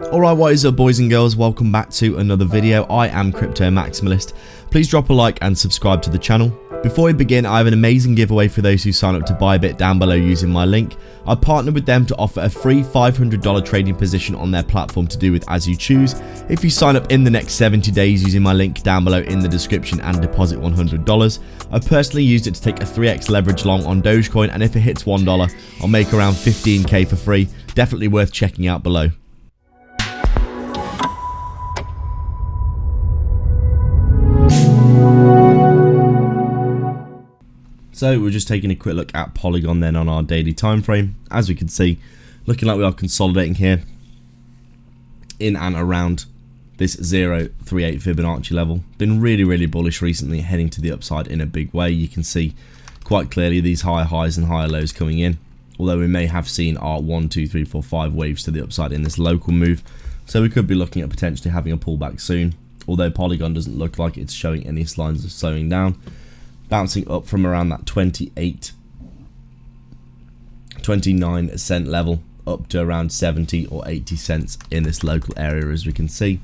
Alright, what is up boys and girls, welcome back to another video. I am Crypto Maximalist. Please drop a like and subscribe to the channel. Before we begin, I have an amazing giveaway for those who sign up to ByBit down below using my link. I partnered with them to offer a free $500 trading position on their platform to do with as you choose. If you sign up in the next 70 days using my link down below in the description and deposit $100. I personally used it to take a 3x leverage long on Dogecoin, and if it hits $1, I'll make around 15k for free. Definitely worth checking out below. So we're just taking a quick look at Polygon then on our daily time frame. As we can see, looking like we are consolidating here in and around this 0.38 Fibonacci level. Been really bullish recently, heading to the upside in a big way. You can see quite clearly these higher highs and higher lows coming in, although we may have seen our 1, 2, 3, 4, 5 waves to the upside in this local move. So we could be looking at potentially having a pullback soon, although Polygon doesn't look like it's showing any signs of slowing down. Bouncing up from around that 29 cent level up to around 70 or 80 cents in this local area, as we can see,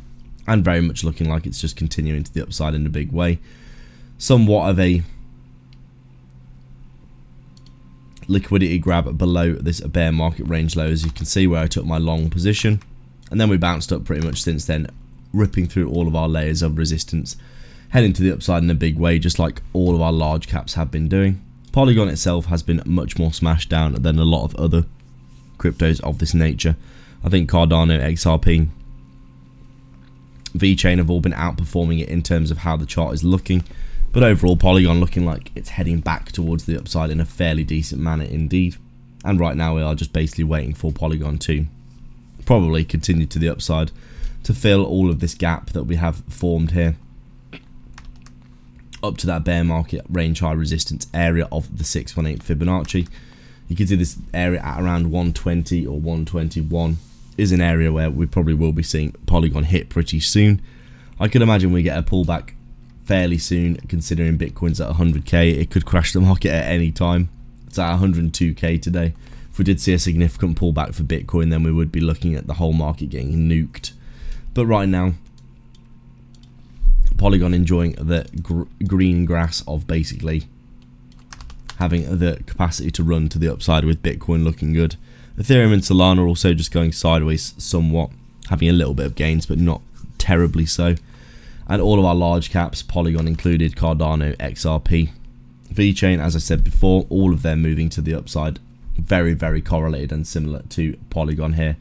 and very much looking like it's just continuing to the upside in a big way. Somewhat of a liquidity grab below this bear market range low, as you can see, where I took my long position, and then we bounced up pretty much since then, ripping through all of our layers of resistance, heading to the upside in a big way, just like all of our large caps have been doing. Polygon itself has been much more smashed down than a lot of other cryptos of this nature. I think Cardano, XRP, VeChain have all been outperforming it in terms of how the chart is looking, but overall Polygon looking like it's heading back towards the upside in a fairly decent manner indeed. And right now we are just basically waiting for Polygon to probably continue to the upside to fill all of this gap that we have formed here up to that bear market range high resistance area of the 618 Fibonacci. You can see this area at around 120 or 121 is an area where we probably will be seeing Polygon hit pretty soon. I could imagine we get a pullback fairly soon, considering Bitcoin's at 100k. It could crash the market at any time. It's at 102k today. If we did see a significant pullback for Bitcoin, then we would be looking at the whole market getting nuked. But right now, Polygon enjoying the green grass of basically having the capacity to run to the upside, with Bitcoin looking good. Ethereum and Solana also just going sideways somewhat, having a little bit of gains but not terribly so. And all of our large caps, Polygon included, Cardano, XRP, VeChain, as I said before, all of them moving to the upside, very correlated and similar to Polygon here.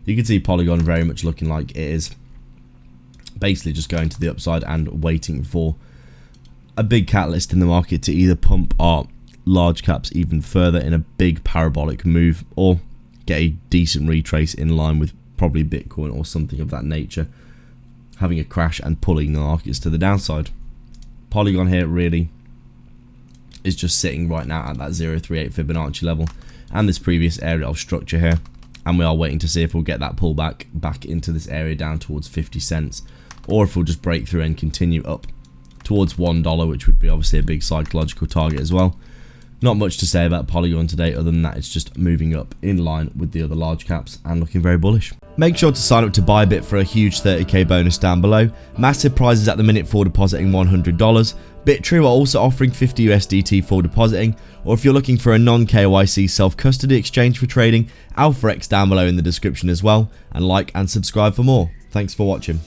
You can see Polygon very much looking like it is basically just going to the upside and waiting for a big catalyst in the market to either pump our large caps even further in a big parabolic move, or get a decent retrace in line with probably Bitcoin or something of that nature, having a crash and pulling the markets to the downside. Polygon here really is just sitting right now at that 0.38 Fibonacci level and this previous area of structure here, and we are waiting to see if we'll get that pullback back into this area down towards 50 cents, or if we'll just break through and continue up towards $1, which would be obviously a big psychological target as well. Not much to say about Polygon today other than that it's just moving up in line with the other large caps and looking very bullish. Make sure to sign up to ByBit for a huge 30k bonus down below. Massive prizes at the minute for depositing $100. BitTrue are also offering 50 USDT for depositing, or if you're looking for a non-KYC self-custody exchange for trading, AlphaX down below in the description as well, and like and subscribe for more. Thanks for watching.